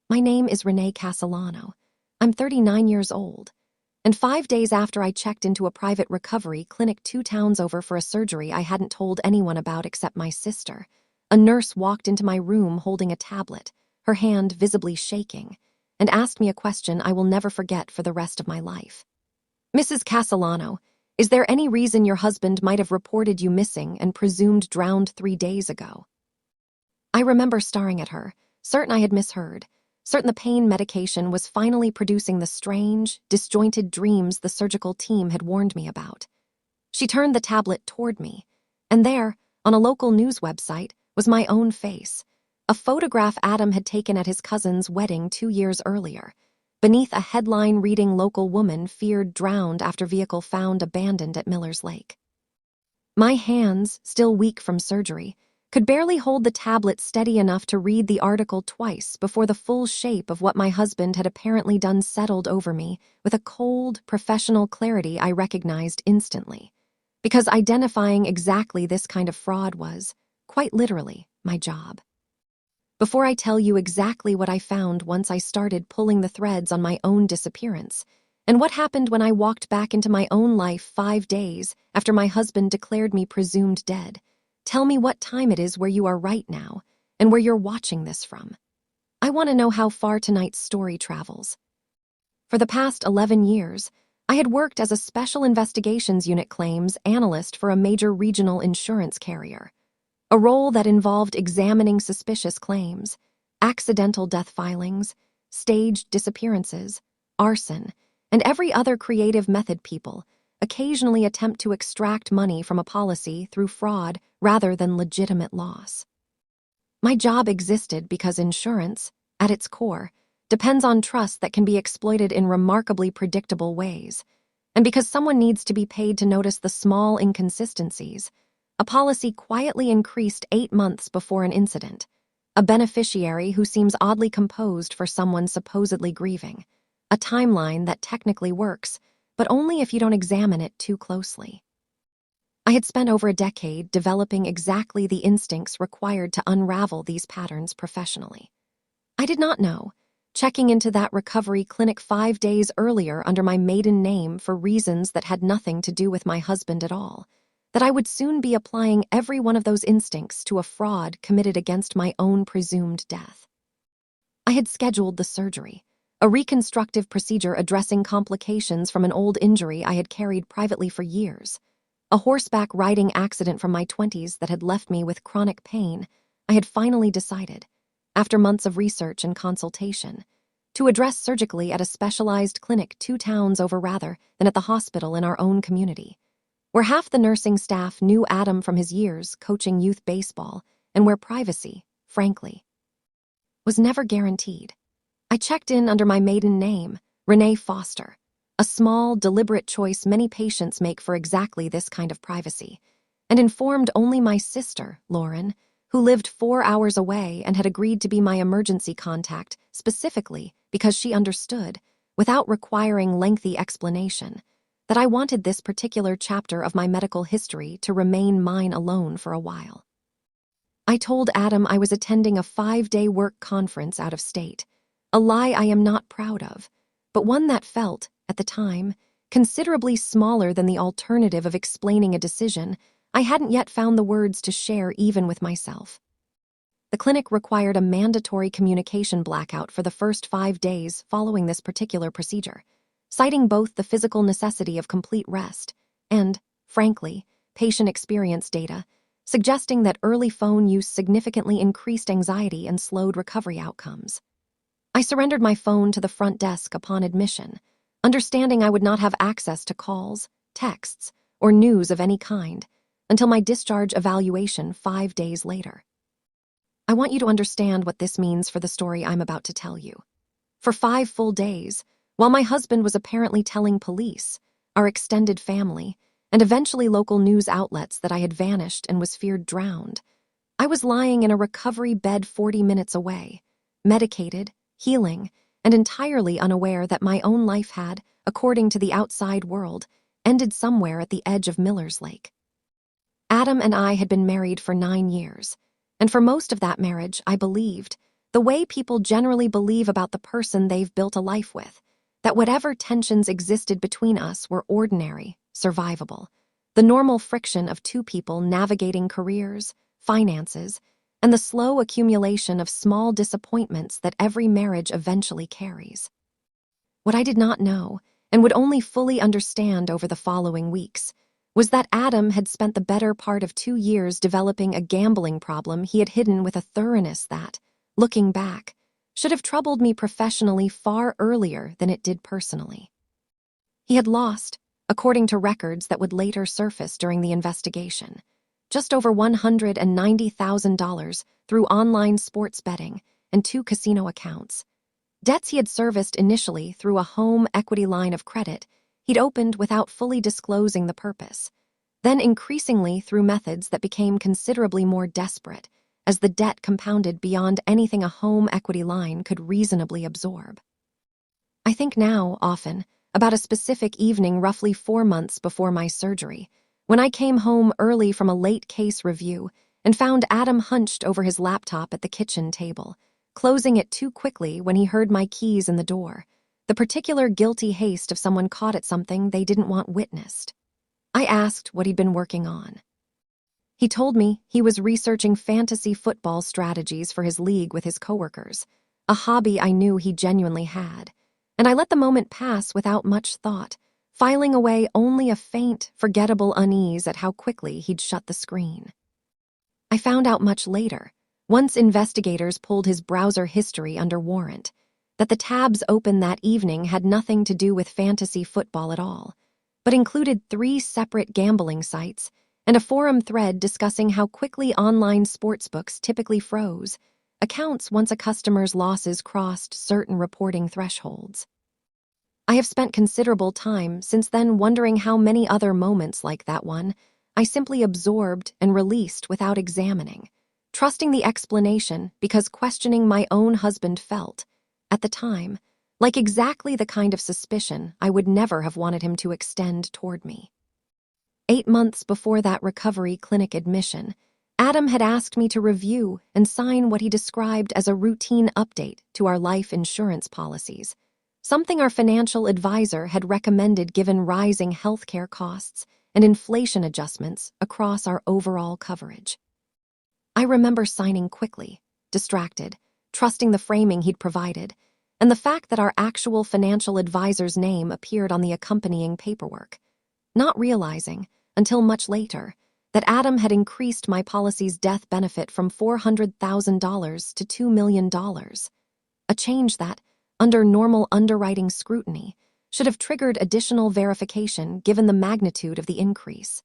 My name is Renee Castellano. I'm 39 years old. And 5 days after I checked into a private recovery clinic 2 towns over for a surgery I hadn't told anyone about except my sister, a nurse walked into my room holding a tablet, her hand visibly shaking, and asked me a question I will never forget for the rest of my life. "Mrs. Castellano, is there any reason your husband might have reported you missing and presumed drowned 3 days ago?" I remember staring at her, certain I had misheard, certain the pain medication was finally producing the strange, disjointed dreams the surgical team had warned me about. She turned the tablet toward me, and there, on a local news website, was my own face, a photograph Adam had taken at his cousin's wedding 2 years earlier, beneath a headline reading "Local woman feared drowned after vehicle found abandoned at Miller's Lake." My hands, still weak from surgery, could barely hold the tablet steady enough to read the article twice before the full shape of what my husband had apparently done settled over me with a cold, professional clarity I recognized instantly. Because identifying exactly this kind of fraud was, quite literally, my job. Before I tell you exactly what I found once I started pulling the threads on my own disappearance, and what happened when I walked back into my own life 5 days after my husband declared me presumed dead, tell me what time it is where you are right now and where you're watching this from. I want to know how far tonight's story travels. For the past 11 years, I had worked as a special investigations unit claims analyst for a major regional insurance carrier, a role that involved examining suspicious claims, accidental death filings, staged disappearances, arson, and every other creative method people occasionally attempt to extract money from a policy through fraud rather than legitimate loss. My job existed because insurance, at its core, depends on trust that can be exploited in remarkably predictable ways, and because someone needs to be paid to notice the small inconsistencies, a policy quietly increased 8 months before an incident, a beneficiary who seems oddly composed for someone supposedly grieving, a timeline that technically works, but only if you don't examine it too closely. I had spent over a decade developing exactly the instincts required to unravel these patterns professionally. I did not know, checking into that recovery clinic 5 days earlier under my maiden name for reasons that had nothing to do with my husband at all, that I would soon be applying every one of those instincts to a fraud committed against my own presumed death. I had scheduled the surgery, a reconstructive procedure addressing complications from an old injury I had carried privately for years. A horseback riding accident from my 20s that had left me with chronic pain. I had finally decided, after months of research and consultation, to address surgically at a specialized clinic 2 towns over rather than at the hospital in our own community, where half the nursing staff knew Adam from his years coaching youth baseball and where privacy, frankly, was never guaranteed. I checked in under my maiden name, Renee Foster, a small, deliberate choice many patients make for exactly this kind of privacy, and informed only my sister, Lauren, who lived 4 hours away and had agreed to be my emergency contact specifically because she understood, without requiring lengthy explanation, that I wanted this particular chapter of my medical history to remain mine alone for a while. I told Adam I was attending a 5-day work conference out of state, a lie I am not proud of, but one that felt, at the time, considerably smaller than the alternative of explaining a decision I hadn't yet found the words to share even with myself. The clinic required a mandatory communication blackout for the first 5 days following this particular procedure, citing both the physical necessity of complete rest and, frankly, patient experience data, suggesting that early phone use significantly increased anxiety and slowed recovery outcomes. I surrendered my phone to the front desk upon admission, understanding I would not have access to calls, texts, or news of any kind until my discharge evaluation 5 days later. I want you to understand what this means for the story I'm about to tell you. For 5 full days, while my husband was apparently telling police, our extended family, and eventually local news outlets that I had vanished and was feared drowned, I was lying in a recovery bed 40 minutes away, medicated, healing, and entirely unaware that my own life had, according to the outside world, ended somewhere at the edge of Miller's Lake. Adam and I had been married for 9 years, and for most of that marriage, I believed, the way people generally believe about the person they've built a life with, that whatever tensions existed between us were ordinary, survivable, the normal friction of two people navigating careers, finances, and the slow accumulation of small disappointments that every marriage eventually carries. What I did not know, and would only fully understand over the following weeks, was that Adam had spent the better part of 2 years developing a gambling problem he had hidden with a thoroughness that, looking back, should have troubled me professionally far earlier than it did personally. He had lost, according to records that would later surface during the investigation, just over $190,000 through online sports betting and 2 casino accounts. Debts he had serviced initially through a home equity line of credit he'd opened without fully disclosing the purpose, then increasingly through methods that became considerably more desperate as the debt compounded beyond anything a home equity line could reasonably absorb. I think now, often, about a specific evening roughly 4 months before my surgery, when I came home early from a late case review and found Adam hunched over his laptop at the kitchen table, closing it too quickly when he heard my keys in the door, the particular guilty haste of someone caught at something they didn't want witnessed. I asked what he'd been working on. He told me he was researching fantasy football strategies for his league with his coworkers, a hobby I knew he genuinely had, and I let the moment pass without much thought, filing away only a faint, forgettable unease at how quickly he'd shut the screen. I found out much later, once investigators pulled his browser history under warrant, that the tabs open that evening had nothing to do with fantasy football at all, but included 3 separate gambling sites and a forum thread discussing how quickly online sportsbooks typically froze accounts once a customer's losses crossed certain reporting thresholds. I have spent considerable time since then wondering how many other moments like that one I simply absorbed and released without examining, trusting the explanation because questioning my own husband felt, at the time, like exactly the kind of suspicion I would never have wanted him to extend toward me. 8 months before that recovery clinic admission, Adam had asked me to review and sign what he described as a routine update to our life insurance policies, something our financial advisor had recommended given rising healthcare costs and inflation adjustments across our overall coverage. I remember signing quickly, distracted, trusting the framing he'd provided, and the fact that our actual financial advisor's name appeared on the accompanying paperwork, not realizing, until much later, that Adam had increased my policy's death benefit from $400,000 to $2 million, a change that, under normal underwriting scrutiny, should have triggered additional verification given the magnitude of the increase.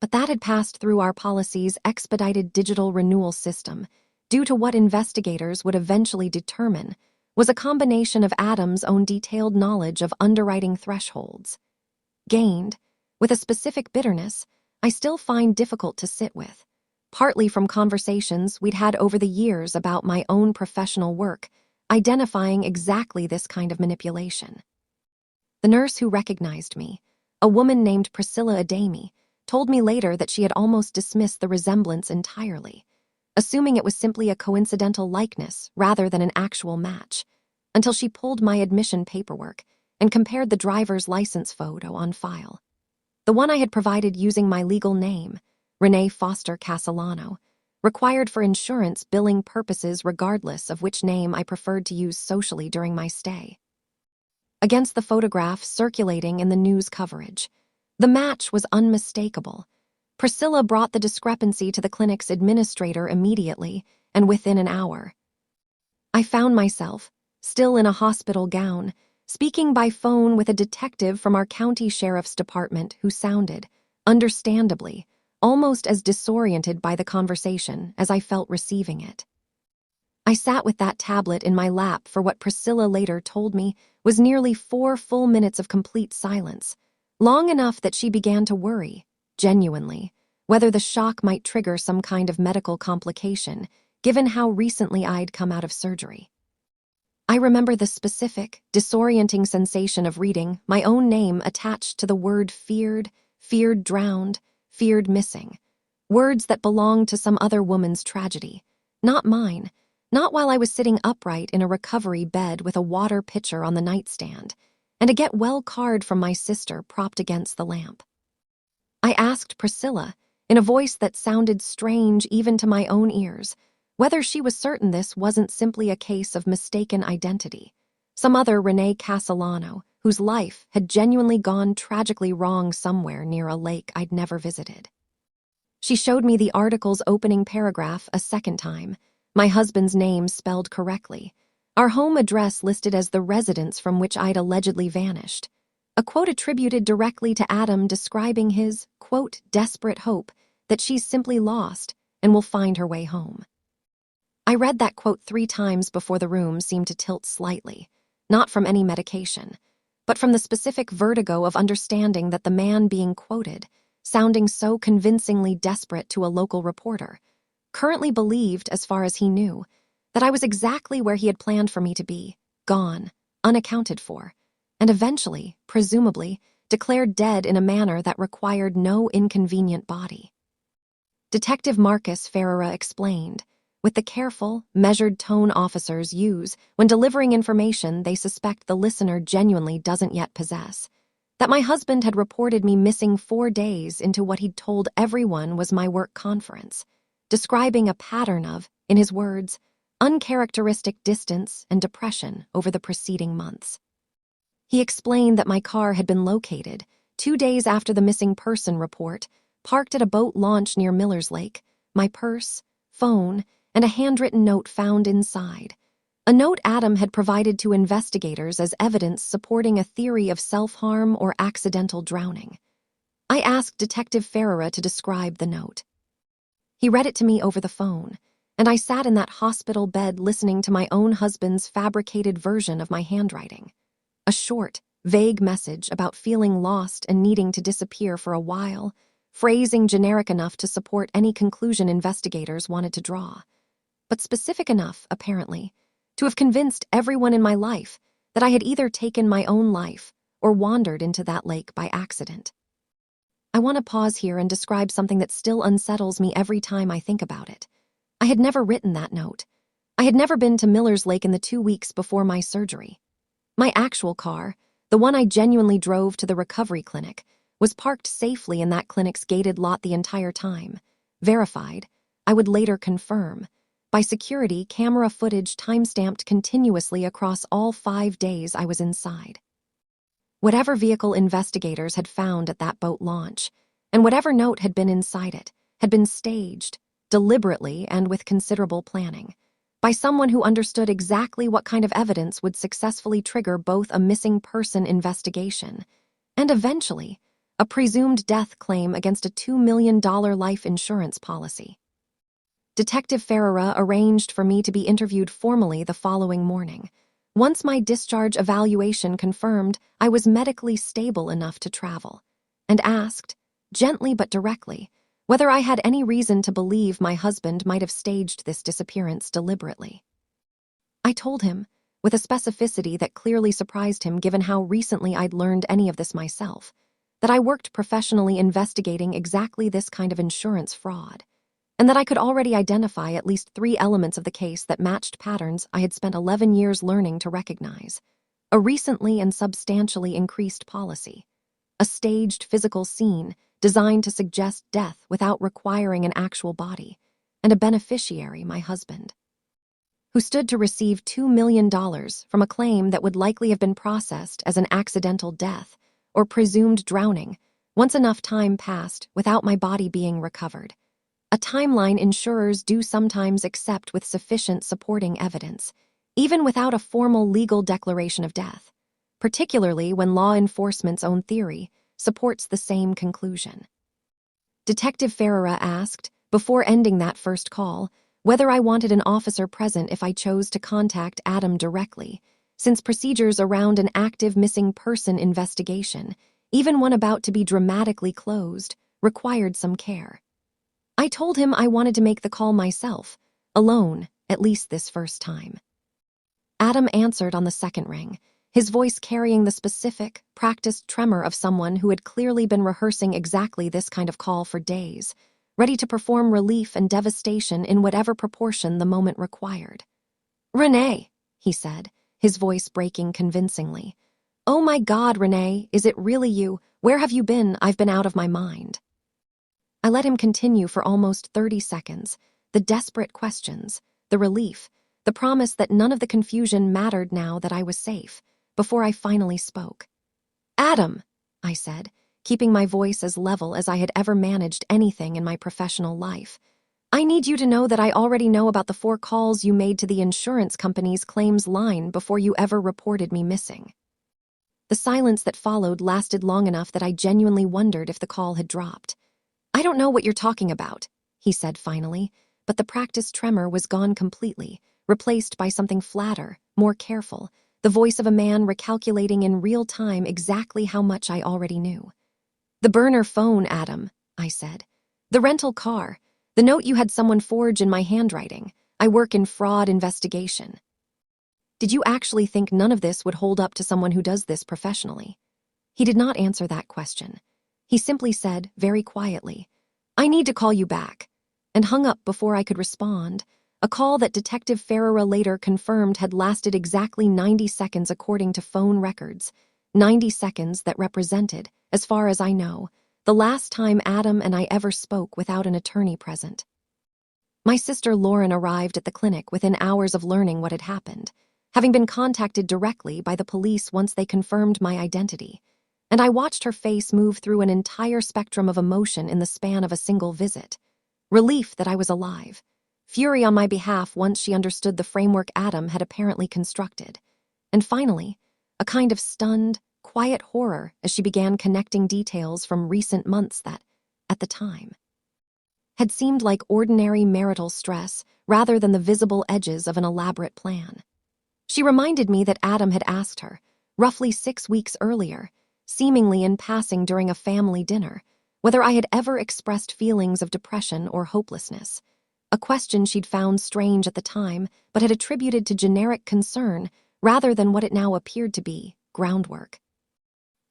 But that had passed through our policy's expedited digital renewal system due to what investigators would eventually determine was a combination of Adam's own detailed knowledge of underwriting thresholds, gained, with a specific bitterness I still find difficult to sit with, partly from conversations we'd had over the years about my own professional work, identifying exactly this kind of manipulation. The nurse who recognized me, a woman named Priscilla Adami, told me later that she had almost dismissed the resemblance entirely, assuming it was simply a coincidental likeness rather than an actual match, until she pulled my admission paperwork and compared the driver's license photo on file. The one I had provided using my legal name, Renee Foster Castellano, required for insurance billing purposes regardless of which name I preferred to use socially during my stay. Against the photograph circulating in the news coverage, the match was unmistakable. Priscilla brought the discrepancy to the clinic's administrator immediately and within an hour. I found myself, still in a hospital gown, speaking by phone with a detective from our county sheriff's department who sounded, understandably, almost as disoriented by the conversation as I felt receiving it. I sat with that tablet in my lap for what Priscilla later told me was nearly 4 full minutes of complete silence, long enough that she began to worry, genuinely, whether the shock might trigger some kind of medical complication, given how recently I'd come out of surgery. I remember the specific, disorienting sensation of reading my own name attached to the word feared, feared drowned, feared missing, words that belonged to some other woman's tragedy, not mine, Not while I was sitting upright in a recovery bed with a water pitcher on the nightstand and a get well card from my sister propped against the lamp. I asked Priscilla, in a voice that sounded strange even to my own ears, whether she was certain this wasn't simply a case of mistaken identity. Some other Renee Castellano, whose life had genuinely gone tragically wrong somewhere near a lake I'd never visited. She showed me the article's opening paragraph a second time, my husband's name spelled correctly, our home address listed as the residence from which I'd allegedly vanished, a quote attributed directly to Adam describing his, quote, desperate hope that she's simply lost and will find her way home. I read that quote 3 times before the room seemed to tilt slightly, not from any medication, but from the specific vertigo of understanding that the man being quoted, sounding so convincingly desperate to a local reporter, currently believed, as far as he knew, that I was exactly where he had planned for me to be, gone, unaccounted for, and eventually, presumably, declared dead in a manner that required no inconvenient body. Detective Marcus Ferreira explained, with the careful, measured tone officers use when delivering information they suspect the listener genuinely doesn't yet possess, that my husband had reported me missing 4 days into what he'd told everyone was my work conference, describing a pattern of, in his words, uncharacteristic distance and depression over the preceding months. He explained that my car had been located 2 days after the missing person report, parked at a boat launch near Miller's Lake, my purse, phone, and a handwritten note found inside. A note Adam had provided to investigators as evidence supporting a theory of self-harm or accidental drowning. I asked Detective Ferreira to describe the note. He read it to me over the phone, and I sat in that hospital bed listening to my own husband's fabricated version of my handwriting. A short, vague message about feeling lost and needing to disappear for a while, phrasing generic enough to support any conclusion investigators wanted to draw, but specific enough, apparently, to have convinced everyone in my life that I had either taken my own life or wandered into that lake by accident. I want to pause here and describe something that still unsettles me every time I think about it. I had never written that note. I had never been to Miller's Lake in the 2 weeks before my surgery. My actual car, the one I genuinely drove to the recovery clinic, was parked safely in that clinic's gated lot the entire time, verified, I would later confirm, by security camera footage timestamped continuously across all 5 days I was inside. Whatever vehicle investigators had found at that boat launch, and whatever note had been inside it, had been staged, deliberately and with considerable planning, by someone who understood exactly what kind of evidence would successfully trigger both a missing person investigation and, eventually, a presumed death claim against a $2 million life insurance policy. Detective Ferreira arranged for me to be interviewed formally the following morning. Once my discharge evaluation confirmed I was medically stable enough to travel, and asked, gently but directly, whether I had any reason to believe my husband might have staged this disappearance deliberately. I told him, with a specificity that clearly surprised him given how recently I'd learned any of this myself, that I worked professionally investigating exactly this kind of insurance fraud, and that I could already identify at least 3 elements of the case that matched patterns I had spent 11 years learning to recognize: a recently and substantially increased policy, a staged physical scene designed to suggest death without requiring an actual body, and a beneficiary, my husband, who stood to receive $2 million from a claim that would likely have been processed as an accidental death or presumed drowning once enough time passed without my body being recovered. A timeline insurers do sometimes accept with sufficient supporting evidence, even without a formal legal declaration of death, particularly when law enforcement's own theory supports the same conclusion. Detective Ferreira asked, before ending that first call, whether I wanted an officer present if I chose to contact Adam directly, since procedures around an active missing person investigation, even one about to be dramatically closed, required some care. I told him I wanted to make the call myself, alone, at least this first time. Adam answered on the second ring, his voice carrying the specific, practiced tremor of someone who had clearly been rehearsing exactly this kind of call for days, ready to perform relief and devastation in whatever proportion the moment required. "Renee," he said, his voice breaking convincingly. "Oh my God, Renee, is it really you? Where have you been? I've been out of my mind." I let him continue for almost 30 seconds, the desperate questions, the relief, the promise that none of the confusion mattered now that I was safe, before I finally spoke. "Adam," I said, keeping my voice as level as I had ever managed anything in my professional life. "I need you to know that I already know about the 4 calls you made to the insurance company's claims line before you ever reported me missing." The silence that followed lasted long enough that I genuinely wondered if the call had dropped. "I don't know what you're talking about," he said finally, but the practiced tremor was gone completely, replaced by something flatter, more careful, the voice of a man recalculating in real time exactly how much I already knew. "The burner phone, Adam," I said. "The rental car. The note you had someone forge in my handwriting. I work in fraud investigation." Did you actually think none of this would hold up to someone who does this professionally? He did not answer that question. He simply said, very quietly, "I need to call you back," and hung up before I could respond, a call that Detective Ferreira later confirmed had lasted exactly 90 seconds according to phone records, 90 seconds that represented, as far as I know, the last time Adam and I ever spoke without an attorney present. My sister Lauren arrived at the clinic within hours of learning what had happened, having been contacted directly by the police once they confirmed my identity, and I watched her face move through an entire spectrum of emotion in the span of a single visit. Relief that I was alive, fury on my behalf once she understood the framework Adam had apparently constructed, and finally, a kind of stunned, quiet horror as she began connecting details from recent months that, at the time, had seemed like ordinary marital stress rather than the visible edges of an elaborate plan. She reminded me that Adam had asked her, roughly 6 weeks earlier, seemingly in passing during a family dinner, whether I had ever expressed feelings of depression or hopelessness, a question she'd found strange at the time but had attributed to generic concern rather than what it now appeared to be, groundwork.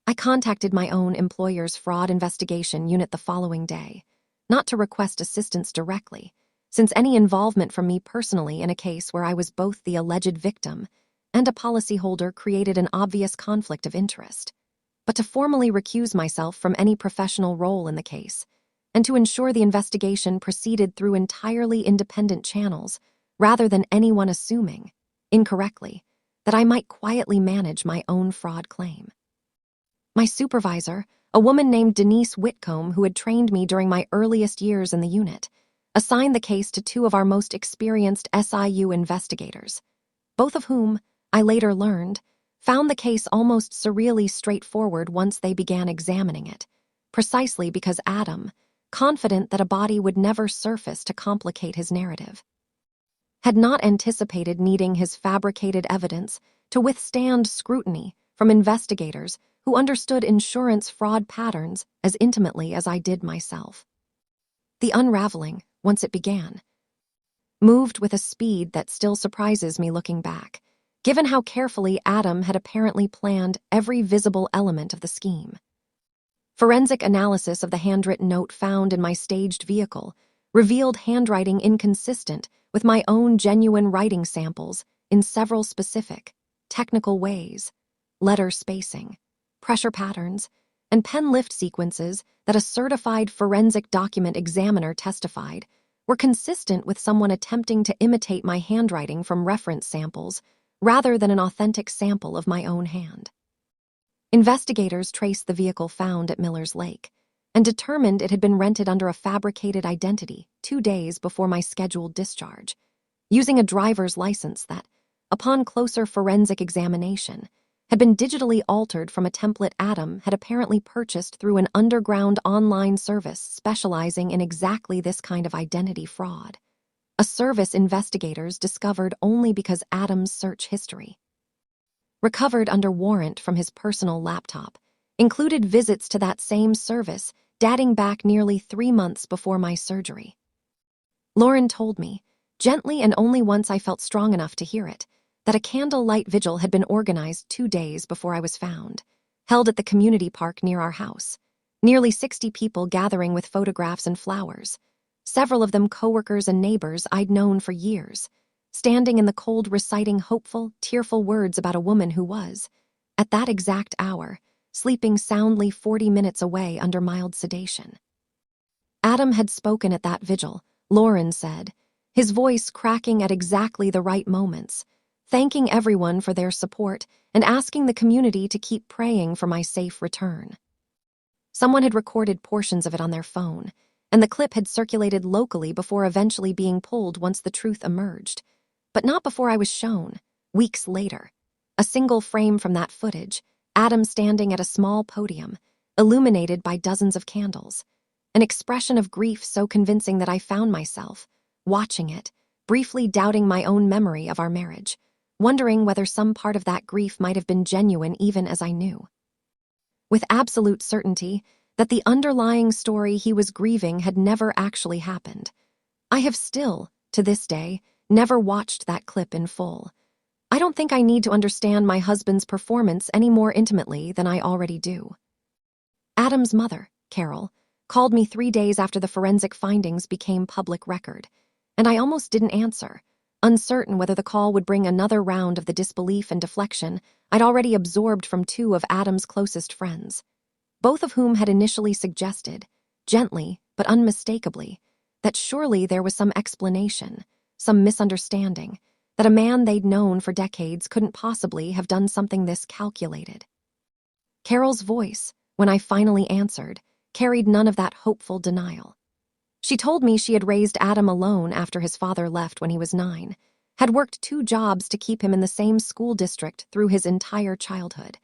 I contacted my own employer's fraud investigation unit the following day, not to request assistance directly, since any involvement from me personally in a case where I was both the alleged victim and a policyholder created an obvious conflict of interest, but to formally recuse myself from any professional role in the case, and to ensure the investigation proceeded through entirely independent channels, rather than anyone assuming, incorrectly, that I might quietly manage my own fraud claim. My supervisor, a woman named Denise Whitcomb who had trained me during my earliest years in the unit, assigned the case to 2 of our most experienced SIU investigators, both of whom, I later learned, found the case almost surreally straightforward once they began examining it, precisely because Adam, confident that a body would never surface to complicate his narrative, had not anticipated needing his fabricated evidence to withstand scrutiny from investigators who understood insurance fraud patterns as intimately as I did myself. The unraveling, once it began, moved with a speed that still surprises me looking back, given how carefully Adam had apparently planned every visible element of the scheme. Forensic analysis of the handwritten note found in my staged vehicle revealed handwriting inconsistent with my own genuine writing samples in several specific, technical ways: letter spacing, pressure patterns, and pen lift sequences that a certified forensic document examiner testified were consistent with someone attempting to imitate my handwriting from reference samples rather than an authentic sample of my own hand. Investigators traced the vehicle found at Miller's Lake and determined it had been rented under a fabricated identity 2 days before my scheduled discharge, using a driver's license that, upon closer forensic examination, had been digitally altered from a template Adam had apparently purchased through an underground online service specializing in exactly this kind of identity fraud, a service investigators discovered only because Adam's search history, recovered under warrant from his personal laptop, included visits to that same service dating back nearly 3 months before my surgery. Lauren told me, gently and only once I felt strong enough to hear it, that a candlelight vigil had been organized 2 days before I was found, held at the community park near our house, nearly 60 people gathering with photographs and flowers, several of them coworkers and neighbors I'd known for years, standing in the cold reciting hopeful, tearful words about a woman who was, at that exact hour, sleeping soundly 40 minutes away under mild sedation. Adam had spoken at that vigil, Lauren said, his voice cracking at exactly the right moments, thanking everyone for their support and asking the community to keep praying for my safe return. Someone had recorded portions of it on their phone, and the clip had circulated locally before eventually being pulled once the truth emerged. But not before I was shown, weeks later. A single frame from that footage, Adam standing at a small podium, illuminated by dozens of candles. An expression of grief so convincing that I found myself, watching it, briefly doubting my own memory of our marriage, wondering whether some part of that grief might have been genuine even as I knew. With absolute certainty that the underlying story he was grieving had never actually happened. I have still, to this day, never watched that clip in full. I don't think I need to understand my husband's performance any more intimately than I already do. Adam's mother, Carol, called me 3 days after the forensic findings became public record, and I almost didn't answer, uncertain whether the call would bring another round of the disbelief and deflection I'd already absorbed from 2 of Adam's closest friends, both of whom had initially suggested, gently but unmistakably, that surely there was some explanation, some misunderstanding, that a man they'd known for decades couldn't possibly have done something this calculated. Carol's voice, when I finally answered, carried none of that hopeful denial. She told me she had raised Adam alone after his father left when he was 9, had worked 2 jobs to keep him in the same school district through his entire childhood,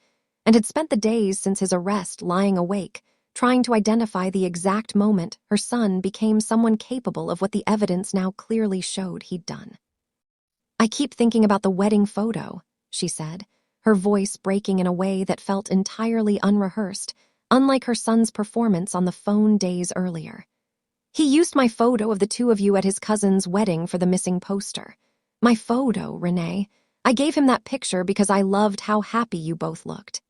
and had spent the days since his arrest lying awake, trying to identify the exact moment her son became someone capable of what the evidence now clearly showed he'd done. "I keep thinking about the wedding photo," she said, her voice breaking in a way that felt entirely unrehearsed, unlike her son's performance on the phone days earlier. "He used my photo of the 2 of you at his cousin's wedding for the missing poster. My photo, Renee. I gave him that picture because I loved how happy you both looked."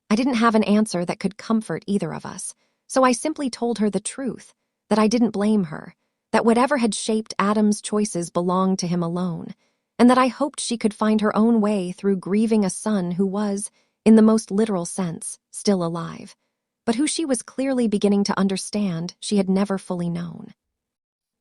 I didn't have an answer that could comfort either of us, so I simply told her the truth, that I didn't blame her, that whatever had shaped Adam's choices belonged to him alone, and that I hoped she could find her own way through grieving a son who was, in the most literal sense, still alive, but who she was clearly beginning to understand she had never fully known.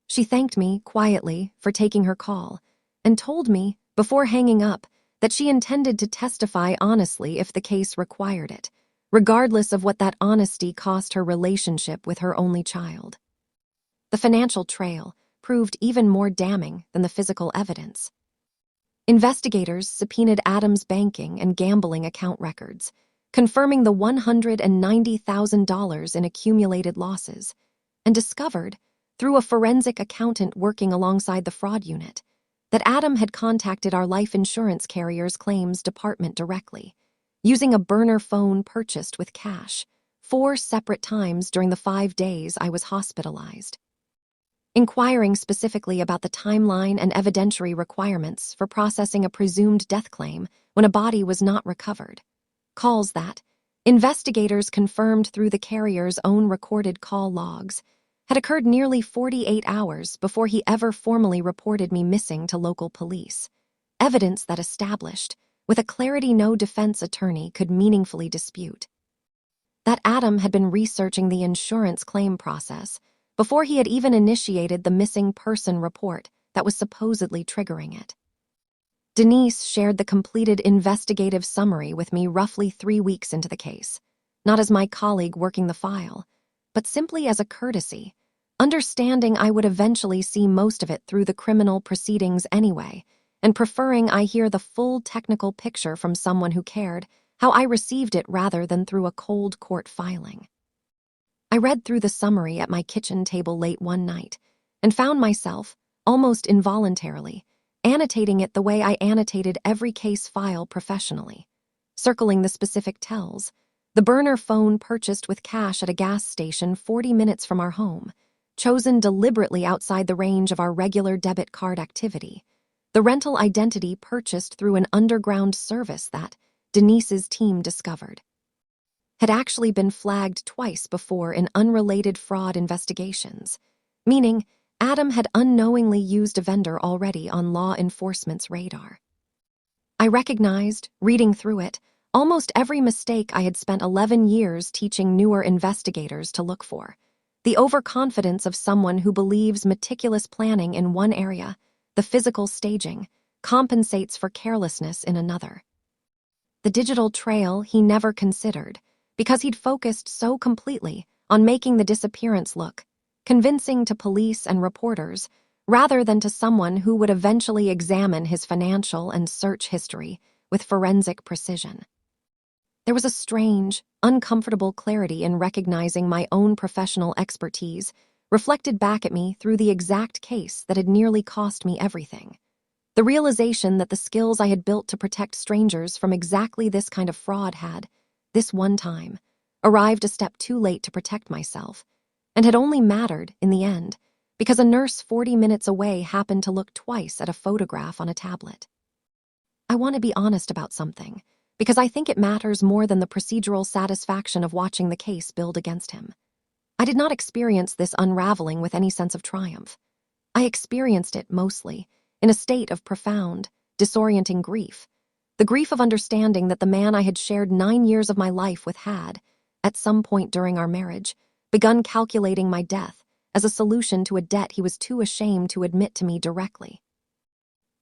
She thanked me, quietly, for taking her call, and told me, before hanging up, that she intended to testify honestly if the case required it, regardless of what that honesty cost her relationship with her only child. The financial trail proved even more damning than the physical evidence. Investigators subpoenaed Adam's banking and gambling account records, confirming the $190,000 in accumulated losses, and discovered, through a forensic accountant working alongside the fraud unit, that Adam had contacted our life insurance carrier's claims department directly, using a burner phone purchased with cash, 4 separate times during the 5 days I was hospitalized. Inquiring specifically about the timeline and evidentiary requirements for processing a presumed death claim when a body was not recovered. Calls that, investigators confirmed through the carrier's own recorded call logs, had occurred nearly 48 hours before he ever formally reported me missing to local police. Evidence that established, with a clarity no defense attorney could meaningfully dispute, that Adam had been researching the insurance claim process before he had even initiated the missing person report that was supposedly triggering it. Denise shared the completed investigative summary with me roughly 3 weeks into the case, not as my colleague working the file, but simply as a courtesy, understanding I would eventually see most of it through the criminal proceedings anyway, and preferring I hear the full technical picture from someone who cared, how I received it rather than through a cold court filing. I read through the summary at my kitchen table late one night, and found myself, almost involuntarily, annotating it the way I annotated every case file professionally, circling the specific tells, the burner phone purchased with cash at a gas station 40 minutes from our home, chosen deliberately outside the range of our regular debit card activity, the rental identity purchased through an underground service that Denise's team discovered had actually been flagged twice before in unrelated fraud investigations, meaning Adam had unknowingly used a vendor already on law enforcement's radar. I recognized, reading through it, almost every mistake I had spent 11 years teaching newer investigators to look for. The overconfidence of someone who believes meticulous planning in one area, the physical staging, compensates for carelessness in another. The digital trail he never considered, because he'd focused so completely on making the disappearance look convincing to police and reporters, rather than to someone who would eventually examine his financial and search history with forensic precision. There was a strange, uncomfortable clarity in recognizing my own professional expertise reflected back at me through the exact case that had nearly cost me everything. The realization that the skills I had built to protect strangers from exactly this kind of fraud had, this one time, arrived a step too late to protect myself, and had only mattered, in the end, because a nurse 40 minutes away happened to look twice at a photograph on a tablet. I want to be honest about something, because I think it matters more than the procedural satisfaction of watching the case build against him. I did not experience this unraveling with any sense of triumph. I experienced it, mostly, in a state of profound, disorienting grief. The grief of understanding that the man I had shared 9 years of my life with had, at some point during our marriage, begun calculating my death as a solution to a debt he was too ashamed to admit to me directly.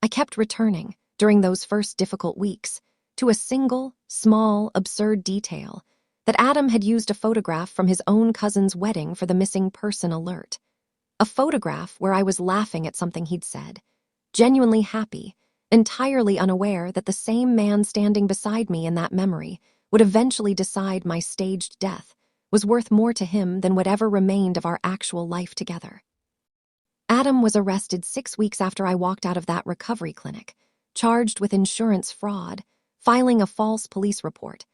I kept returning, during those first difficult weeks, to a single, small, absurd detail that Adam had used a photograph from his own cousin's wedding for the missing person alert. A photograph where I was laughing at something he'd said, genuinely happy, entirely unaware that the same man standing beside me in that memory would eventually decide my staged death was worth more to him than whatever remained of our actual life together. Adam was arrested 6 weeks after I walked out of that recovery clinic, charged with insurance fraud, filing a false police report,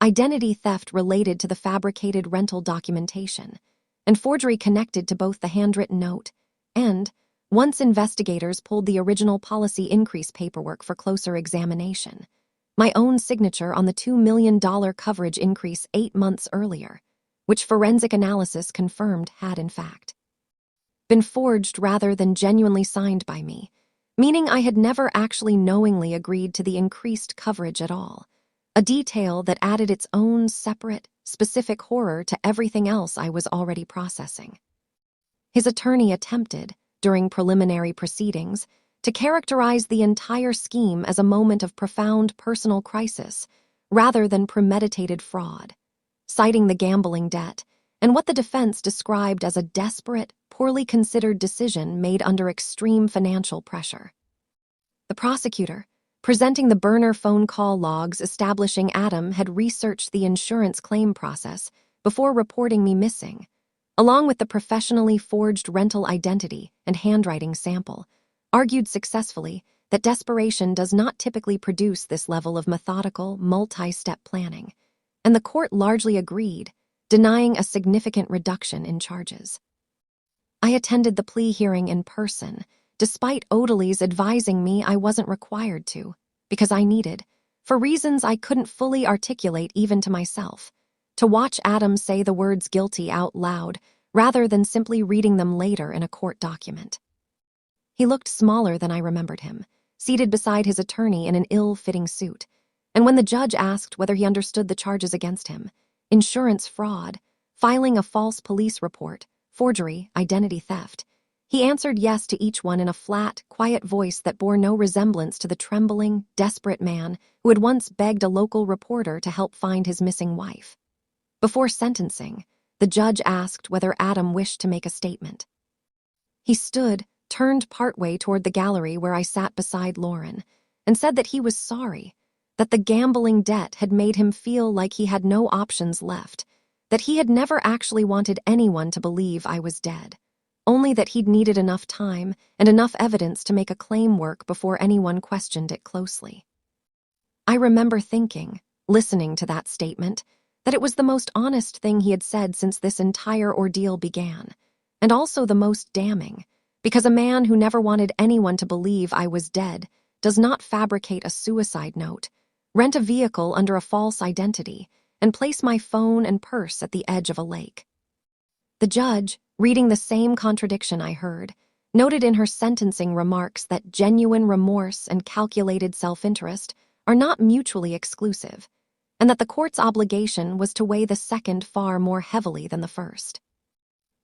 identity theft related to the fabricated rental documentation, and forgery connected to both the handwritten note and, once investigators pulled the original policy increase paperwork for closer examination, my own signature on the $2 million coverage increase 8 months earlier, which forensic analysis confirmed had, in fact, been forged rather than genuinely signed by me, meaning I had never actually knowingly agreed to the increased coverage at all, a detail that added its own separate, specific horror to everything else I was already processing. His attorney attempted, during preliminary proceedings, to characterize the entire scheme as a moment of profound personal crisis rather than premeditated fraud, citing the gambling debt and what the defense described as a desperate, poorly considered decision made under extreme financial pressure. The prosecutor, presenting the burner phone call logs establishing Adam had researched the insurance claim process before reporting me missing, along with the professionally forged rental identity and handwriting sample, argued successfully that desperation does not typically produce this level of methodical, multi-step planning, and the court largely agreed, denying a significant reduction in charges. I attended the plea hearing in person, despite Odalys advising me I wasn't required to, because I needed, for reasons I couldn't fully articulate even to myself, to watch Adam say the words guilty out loud rather than simply reading them later in a court document. He looked smaller than I remembered him, seated beside his attorney in an ill-fitting suit, and when the judge asked whether he understood the charges against him, insurance fraud, filing a false police report, forgery, identity theft, he answered yes to each one in a flat, quiet voice that bore no resemblance to the trembling, desperate man who had once begged a local reporter to help find his missing wife. Before sentencing, the judge asked whether Adam wished to make a statement. He stood, turned partway toward the gallery where I sat beside Lauren, and said that he was sorry, that the gambling debt had made him feel like he had no options left, that he had never actually wanted anyone to believe I was dead, only that he'd needed enough time and enough evidence to make a claim work before anyone questioned it closely. I remember thinking, listening to that statement, that it was the most honest thing he had said since this entire ordeal began, and also the most damning, because a man who never wanted anyone to believe I was dead does not fabricate a suicide note, rent a vehicle under a false identity, and place my phone and purse at the edge of a lake. The judge, reading the same contradiction I heard, noted in her sentencing remarks that genuine remorse and calculated self-interest are not mutually exclusive, and that the court's obligation was to weigh the second far more heavily than the first.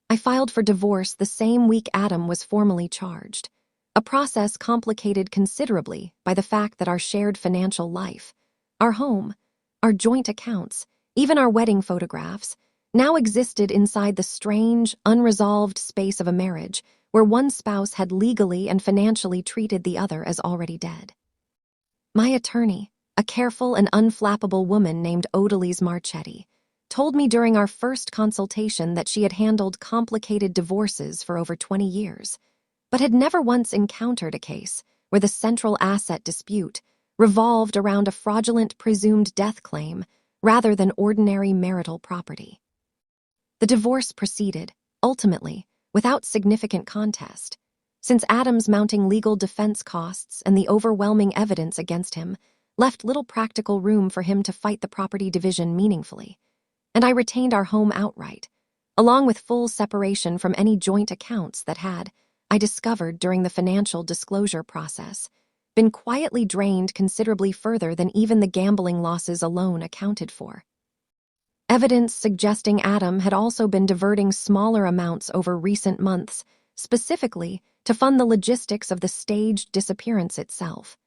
I filed for divorce the same week Adam was formally charged, a process complicated considerably by the fact that our shared financial life, our home, our joint accounts, even our wedding photographs, now existed inside the strange, unresolved space of a marriage where one spouse had legally and financially treated the other as already dead. My attorney, a careful and unflappable woman named Odalise Marchetti, told me during our first consultation that she had handled complicated divorces for over 20 years, but had never once encountered a case where the central asset dispute revolved around a fraudulent presumed death claim rather than ordinary marital property. The divorce proceeded, ultimately, without significant contest, since Adam's mounting legal defense costs and the overwhelming evidence against him left little practical room for him to fight the property division meaningfully, and I retained our home outright, along with full separation from any joint accounts that had, I discovered during the financial disclosure process, been quietly drained considerably further than even the gambling losses alone accounted for. Evidence suggesting Adam had also been diverting smaller amounts over recent months, specifically to fund the logistics of the staged disappearance itself.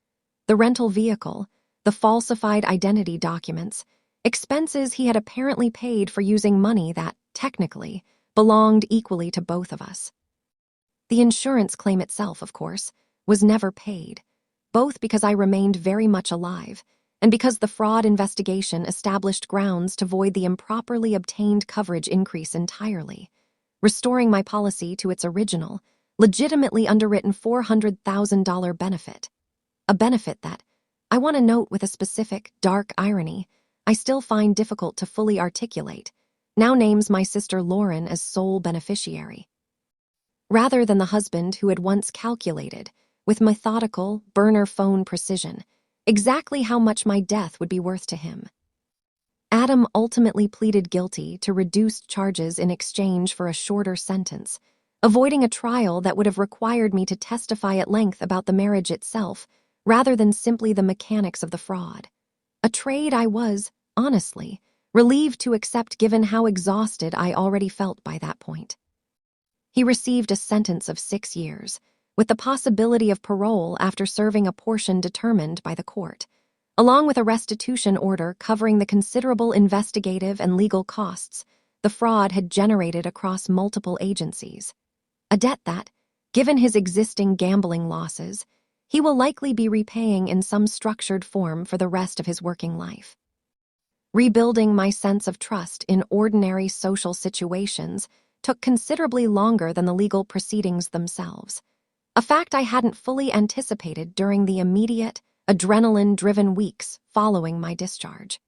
The rental vehicle, the falsified identity documents, expenses he had apparently paid for using money that, technically, belonged equally to both of us. The insurance claim itself, of course, was never paid, both because I remained very much alive and because the fraud investigation established grounds to void the improperly obtained coverage increase entirely, restoring my policy to its original, legitimately underwritten $400,000 benefit. A benefit that, I want to note with a specific, dark irony, I still find difficult to fully articulate, now names my sister Lauren as sole beneficiary. Rather than the husband who had once calculated, with methodical, burner phone precision, exactly how much my death would be worth to him. Adam ultimately pleaded guilty to reduced charges in exchange for a shorter sentence, avoiding a trial that would have required me to testify at length about the marriage itself, rather than simply the mechanics of the fraud. A trade I was, honestly, relieved to accept given how exhausted I already felt by that point. He received a sentence of 6 years, with the possibility of parole after serving a portion determined by the court, along with a restitution order covering the considerable investigative and legal costs the fraud had generated across multiple agencies. A debt that, given his existing gambling losses, he will likely be repaying in some structured form for the rest of his working life. Rebuilding my sense of trust in ordinary social situations took considerably longer than the legal proceedings themselves, a fact I hadn't fully anticipated during the immediate, adrenaline-driven weeks following my discharge.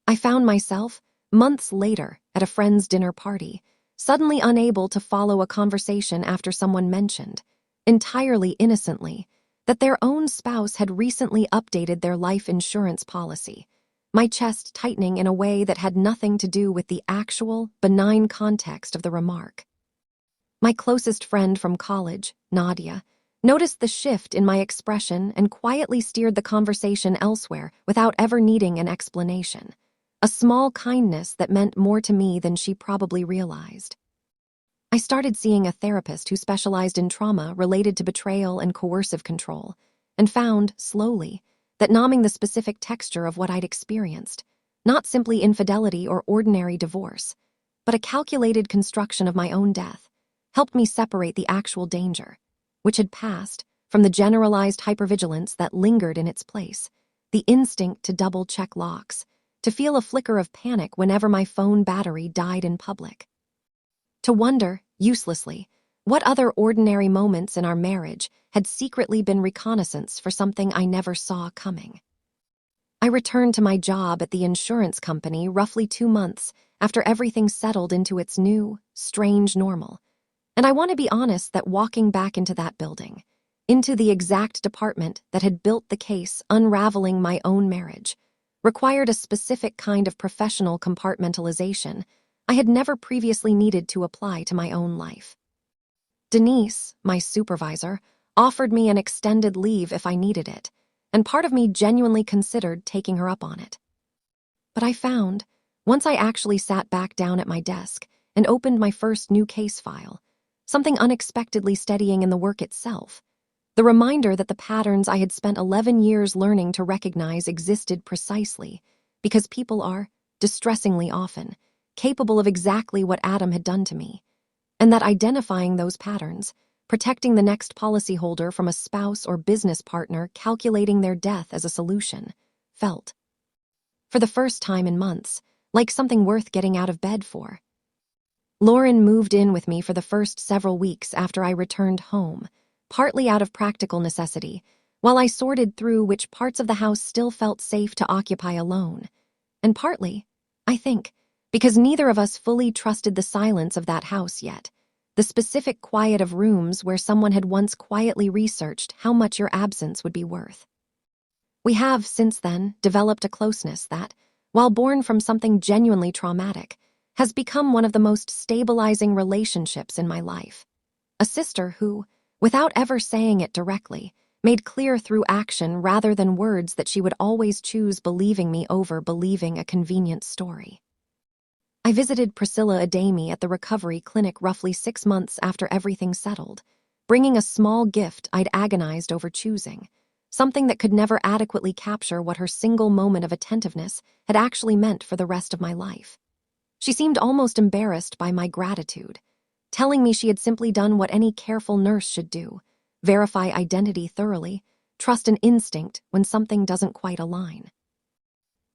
I found myself, months later, at a friend's dinner party, suddenly unable to follow a conversation after someone mentioned, entirely innocently, that their own spouse had recently updated their life insurance policy, my chest tightening in a way that had nothing to do with the actual, benign context of the remark. My closest friend from college, Nadia, noticed the shift in my expression and quietly steered the conversation elsewhere without ever needing an explanation, a small kindness that meant more to me than she probably realized. I started seeing a therapist who specialized in trauma related to betrayal and coercive control, and found, slowly, that numbing the specific texture of what I'd experienced, not simply infidelity or ordinary divorce, but a calculated construction of my own death, helped me separate the actual danger, which had passed, from the generalized hypervigilance that lingered in its place, the instinct to double-check locks, to feel a flicker of panic whenever my phone battery died in public. To wonder, uselessly, what other ordinary moments in our marriage had secretly been reconnaissance for something I never saw coming. I returned to my job at the insurance company roughly 2 months after everything settled into its new, strange normal, and I want to be honest that walking back into that building, into the exact department that had built the case unraveling my own marriage, required a specific kind of professional compartmentalization I had never previously needed to apply to my own life. Denise, my supervisor, offered me an extended leave if I needed it, and part of me genuinely considered taking her up on it. But I found, once I actually sat back down at my desk and opened my first new case file, something unexpectedly steadying in the work itself. The reminder that the patterns I had spent 11 years learning to recognize existed precisely because people are, distressingly often, capable of exactly what Adam had done to me, and that identifying those patterns, protecting the next policyholder from a spouse or business partner calculating their death as a solution, felt, for the first time in months, like something worth getting out of bed for. Lauren moved in with me for the first several weeks after I returned home, partly out of practical necessity, while I sorted through which parts of the house still felt safe to occupy alone, and partly, I think, because neither of us fully trusted the silence of that house yet, the specific quiet of rooms where someone had once quietly researched how much your absence would be worth. We have, since then, developed a closeness that, while born from something genuinely traumatic, has become one of the most stabilizing relationships in my life. A sister who, without ever saying it directly, made clear through action rather than words that she would always choose believing me over believing a convenient story. I visited Priscilla Adami at the recovery clinic roughly 6 months after everything settled, bringing a small gift I'd agonized over choosing, something that could never adequately capture what her single moment of attentiveness had actually meant for the rest of my life. She seemed almost embarrassed by my gratitude, telling me she had simply done what any careful nurse should do: verify identity thoroughly, trust an instinct when something doesn't quite align.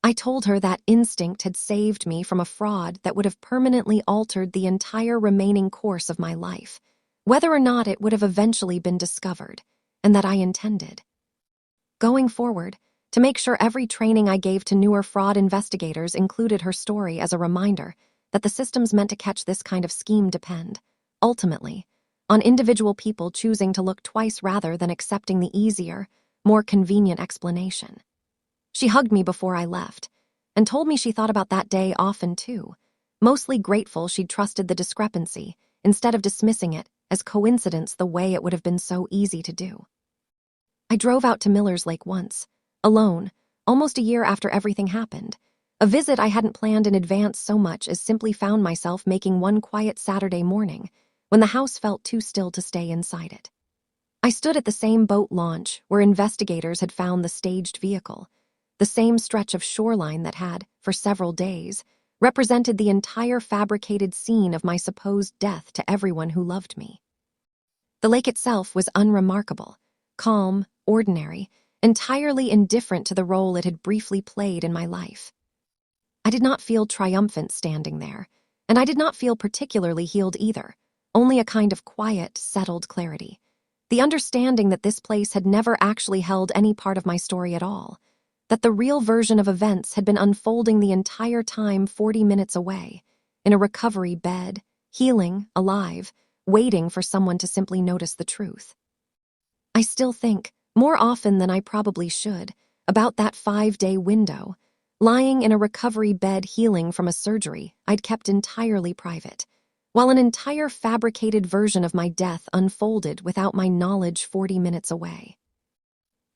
I told her that instinct had saved me from a fraud that would have permanently altered the entire remaining course of my life, whether or not it would have eventually been discovered, and that I intended, going forward, to make sure every training I gave to newer fraud investigators included her story as a reminder that the systems meant to catch this kind of scheme depend, ultimately, on individual people choosing to look twice rather than accepting the easier, more convenient explanation. She hugged me before I left, and told me she thought about that day often too, mostly grateful she'd trusted the discrepancy instead of dismissing it as coincidence the way it would have been so easy to do. I drove out to Miller's Lake once, alone, almost a year after everything happened, a visit I hadn't planned in advance so much as simply found myself making one quiet Saturday morning when the house felt too still to stay inside it. I stood at the same boat launch where investigators had found the staged vehicle, the same stretch of shoreline that had, for several days, represented the entire fabricated scene of my supposed death to everyone who loved me. The lake itself was unremarkable, calm, ordinary, entirely indifferent to the role it had briefly played in my life. I did not feel triumphant standing there, and I did not feel particularly healed either, only a kind of quiet, settled clarity. The understanding that this place had never actually held any part of my story at all, that the real version of events had been unfolding the entire time 40 minutes away, in a recovery bed, healing, alive, waiting for someone to simply notice the truth. I still think, more often than I probably should, about that 5-day window, lying in a recovery bed healing from a surgery I'd kept entirely private, while an entire fabricated version of my death unfolded without my knowledge 40 minutes away.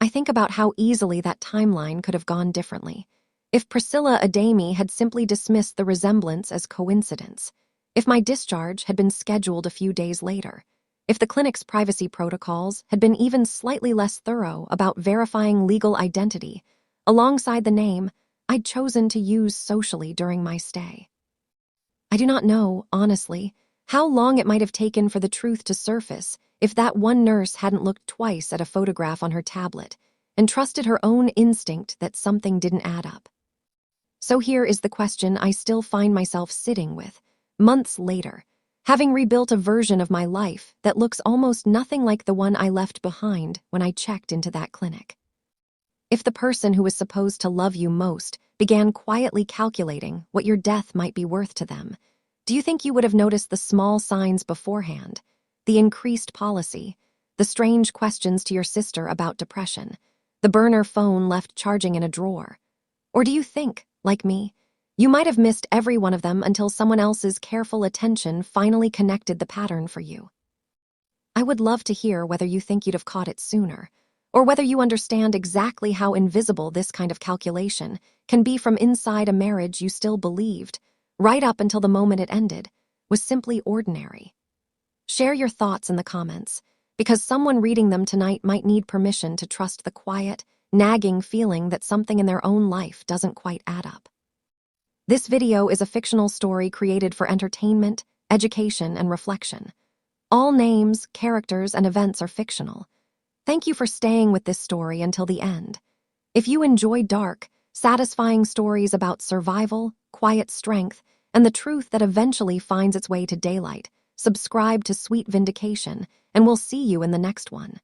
I think about how easily that timeline could have gone differently, if Priscilla Adami had simply dismissed the resemblance as coincidence, if my discharge had been scheduled a few days later, if the clinic's privacy protocols had been even slightly less thorough about verifying legal identity, alongside the name I'd chosen to use socially during my stay. I do not know, honestly, how long it might have taken for the truth to surface if that one nurse hadn't looked twice at a photograph on her tablet and trusted her own instinct that something didn't add up. So here is the question I still find myself sitting with, months later, having rebuilt a version of my life that looks almost nothing like the one I left behind when I checked into that clinic. If the person who was supposed to love you most began quietly calculating what your death might be worth to them, do you think you would have noticed the small signs beforehand, the increased policy, the strange questions to your sister about depression, the burner phone left charging in a drawer? Or do you think, like me, you might have missed every one of them until someone else's careful attention finally connected the pattern for you? I would love to hear whether you think you'd have caught it sooner, or whether you understand exactly how invisible this kind of calculation can be from inside a marriage you still believed, right up until the moment it ended, was simply ordinary. Share your thoughts in the comments, because someone reading them tonight might need permission to trust the quiet, nagging feeling that something in their own life doesn't quite add up. This video is a fictional story created for entertainment, education, and reflection. All names, characters, and events are fictional. Thank you for staying with this story until the end. If you enjoy dark, satisfying stories about survival, quiet strength, and the truth that eventually finds its way to daylight, subscribe to Sweet Vindication, and we'll see you in the next one.